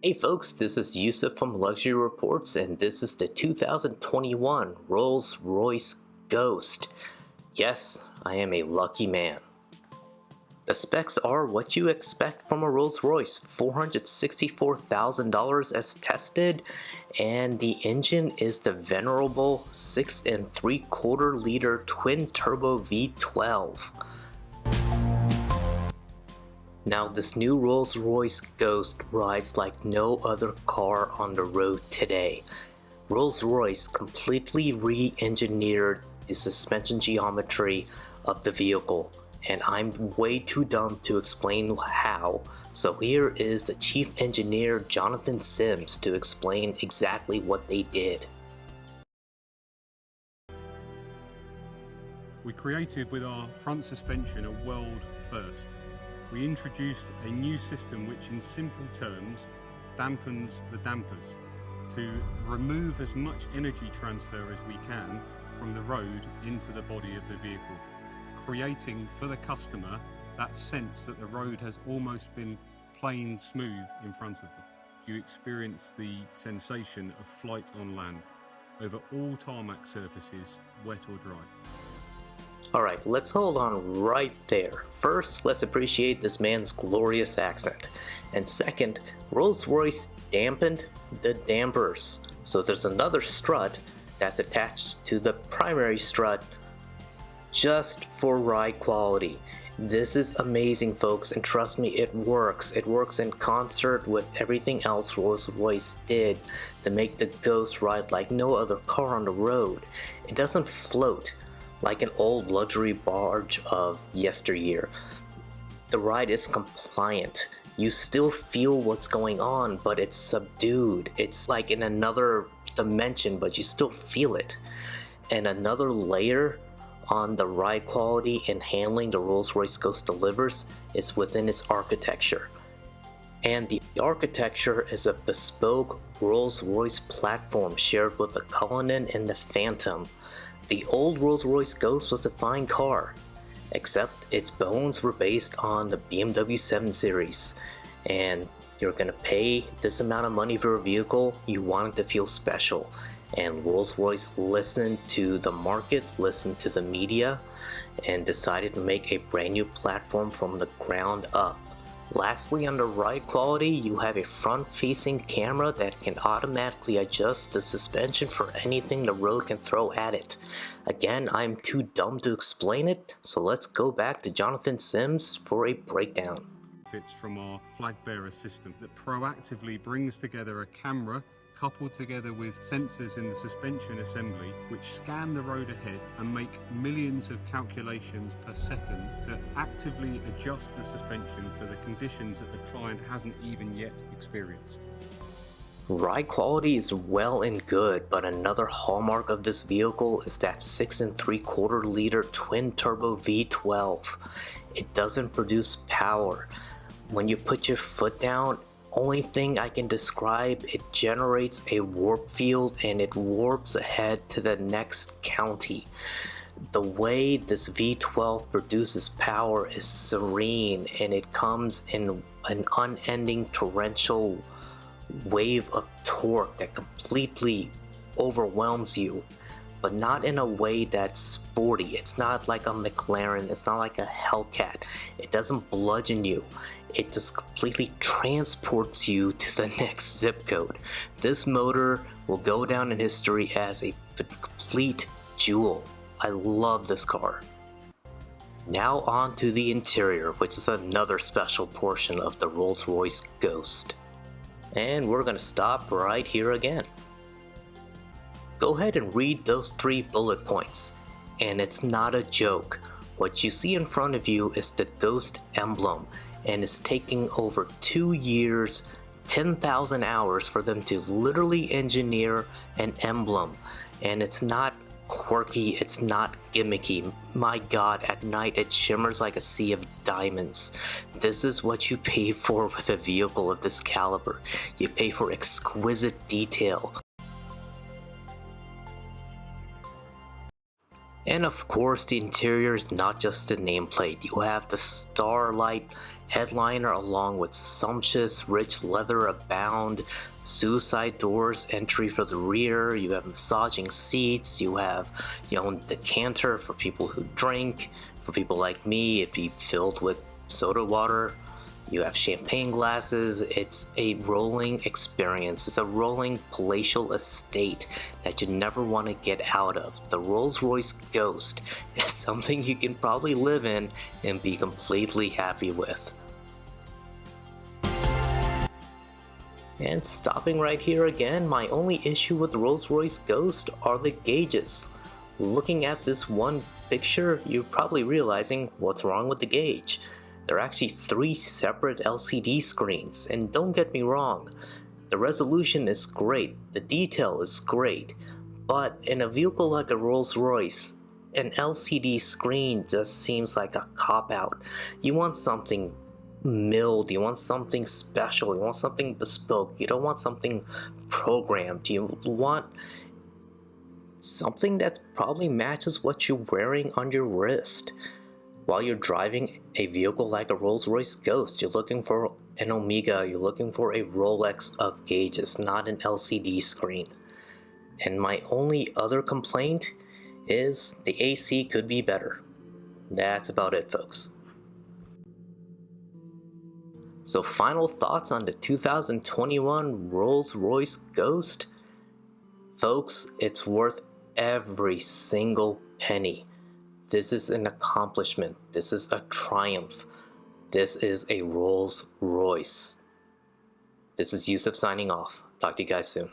Hey folks, this is Yusuf from Luxury Reports, and this is the 2021 Rolls Royce Ghost. Yes, I am a lucky man. The specs are what you expect from a Rolls Royce, $464,000 as tested, and the engine is the venerable 6 3/4 liter twin turbo V12. Now this new Rolls Royce Ghost rides like no other car on the road today. Rolls Royce completely re-engineered the suspension geometry of the vehicle, and I'm way too dumb to explain how, so here is the chief engineer Jonathan Sims to explain exactly what they did. We created with our front suspension a world first. We introduced a new system which in simple terms dampens the dampers to remove as much energy transfer as we can from the road into the body of the vehicle, creating for the customer that sense that the road has almost been plain smooth in front of them. You experience the sensation of flight on land over all tarmac surfaces, wet or dry. Alright, let's hold on right there. First, let's appreciate this man's glorious accent. And second, Rolls-Royce dampened the dampers. So there's another strut that's attached to the primary strut just for ride quality. This is amazing, folks, and trust me, it works. It works in concert with everything else Rolls-Royce did to make the Ghost ride like no other car on the road. It doesn't float like an old luxury barge of yesteryear. The ride is compliant. You still feel what's going on, but it's subdued. It's like in another dimension, but you still feel it. And another layer on the ride quality and handling the Rolls-Royce Ghost delivers is within its architecture. And the architecture is a bespoke Rolls-Royce platform shared with the Cullinan and the Phantom. The old Rolls-Royce Ghost was a fine car, except its bones were based on the BMW 7 Series. And you're gonna pay this amount of money for a vehicle, you want it to feel special. And Rolls-Royce listened to the market, listened to the media, and decided to make a brand new platform from the ground up. Lastly, on the ride quality, you have a front-facing camera that can automatically adjust the suspension for anything the road can throw at it. Again, I'm too dumb to explain it, so let's go back to Jonathan Sims for a breakdown. It's from our flag bearer system that proactively brings together a camera coupled together with sensors in the suspension assembly which scan the road ahead and make millions of calculations per second to actively adjust the suspension for the conditions that the client hasn't even yet experienced. Ride quality is well and good, but another hallmark of this vehicle is that 6 3/4 liter twin turbo V12. It doesn't produce power. When you put your foot down, only thing I can describe, it generates a warp field and it warps ahead to the next county. The way this V12 produces power is serene, and it comes in an unending torrential wave of torque that completely overwhelms you, but not in a way that's sporty. It's not like a McLaren, it's not like a Hellcat. It doesn't bludgeon you. It just completely transports you to the next zip code. This motor will go down in history as a complete jewel. I love this car. Now on to the interior, which is another special portion of the Rolls Royce Ghost. And we're gonna stop right here again. Go ahead and read those 3 bullet points. And it's not a joke. What you see in front of you is the Ghost emblem, and it's taking over 2 years, 10,000 hours for them to literally engineer an emblem. And it's not quirky, it's not gimmicky. My god, at night it shimmers like a sea of diamonds. This is what you pay for with a vehicle of this caliber. You pay for exquisite detail. And of course, the interior is not just the nameplate. You have the Starlight headliner along with sumptuous rich leather abound, suicide doors, entry for the rear, you have massaging seats, you have your own decanter for people who drink. For people like me, it'd be filled with soda water. You have champagne glasses. It's a rolling experience. It's a rolling palatial estate that you never want to get out of. The Rolls Royce Ghost is something you can probably live in and be completely happy with. And stopping right here again, my only issue with the Rolls Royce Ghost are the gauges. Looking at this one picture, you're probably realizing what's wrong with the gauge. There are actually 3 separate LCD screens, and don't get me wrong, the resolution is great, the detail is great, but in a vehicle like a Rolls Royce, an LCD screen just seems like a cop-out. You want something milled, you want something special, you want something bespoke, you don't want something programmed, you want something that probably matches what you're wearing on your wrist. While you're driving a vehicle like a Rolls Royce Ghost, you're looking for an Omega, you're looking for a Rolex of gauges, not an LCD screen. And my only other complaint is the AC could be better. That's about it, folks. So final thoughts on the 2021 Rolls Royce Ghost? Folks, it's worth every single penny. This is an accomplishment. This is a triumph. This is a Rolls Royce. This is Yusuf signing off. Talk to you guys soon.